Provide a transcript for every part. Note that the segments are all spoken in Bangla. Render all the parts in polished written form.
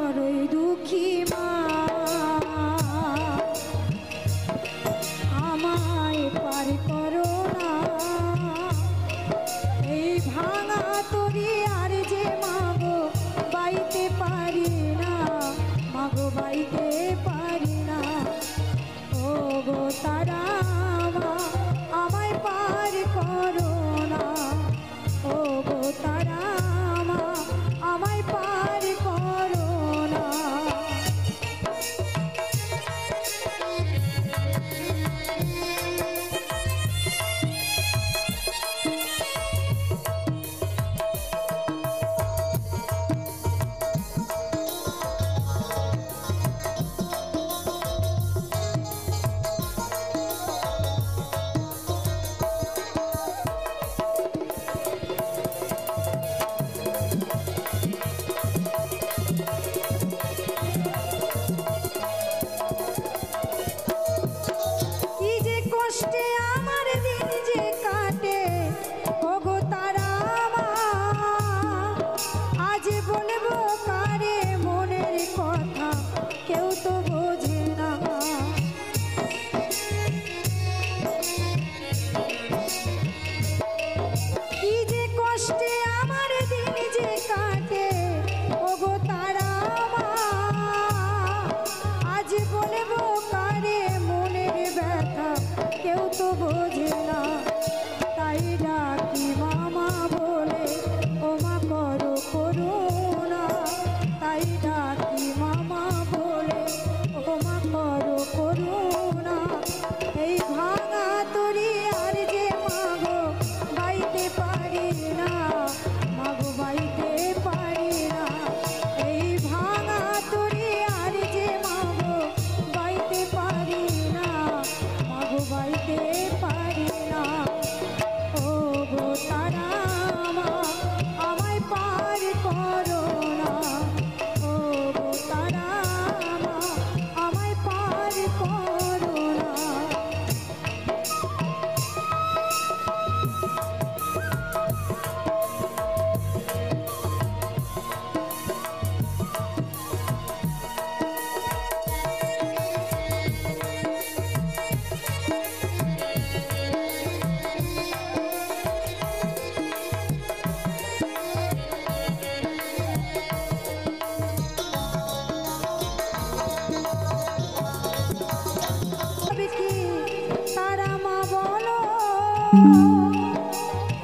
বড়ই দুঃখী মা, আমায় পার করো না এই ভাঙা তরি আর যে মাগো বাইতে পারি না, মাগো বাইতে পারি না। ও গো তারা মা আমায় পার করো না, ও গো তারা মা আমায় পার করো না।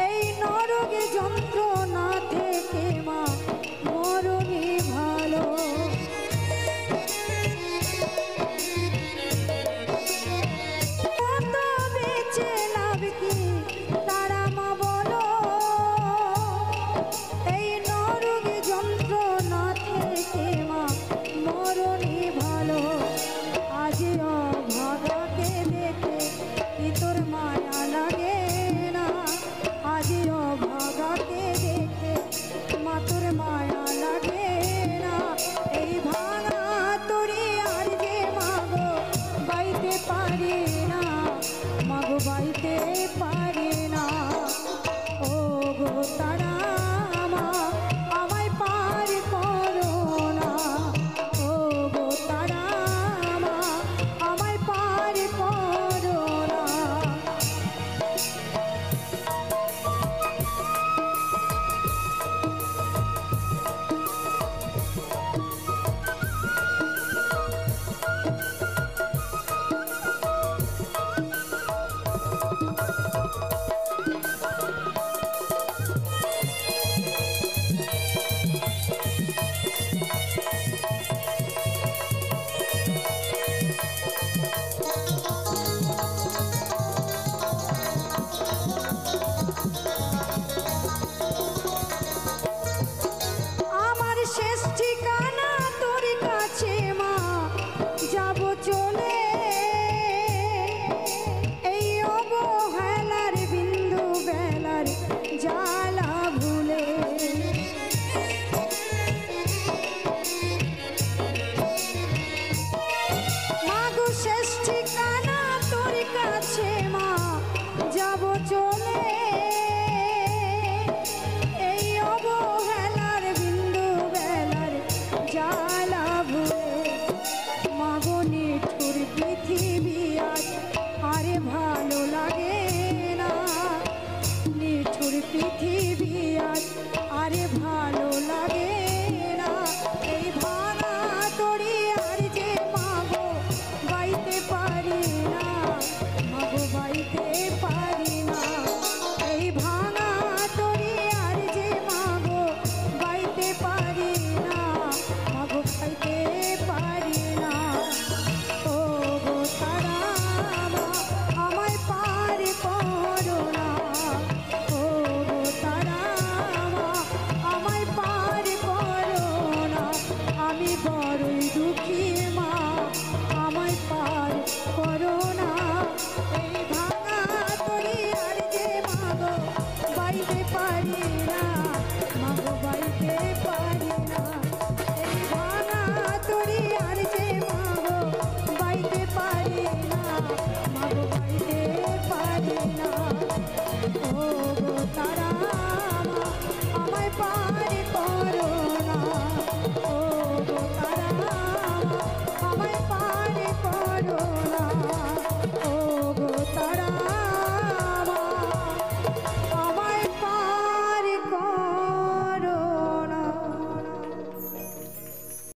এই নরকে যন্ত্রণা থেকে মা মরণই ভালো। কত বেঁচে লাভ কি তারা মা বলো, এই নরকে যন্ত্রণা থেকে মা মরণই ভালো। আজ অভাগাকে দেখে কি তোর মায়া লাগে না, আজ অভাগাকে দেখে মা তোর মায়া লাগে না। এই ভাঙা তোরে আর যে মাগো বাইতে পারি না, মাগো বাইতে পারি না। ও গো তারা মা আমায় পার করো না, ও গো তারা মা আমায় পার করো না। जा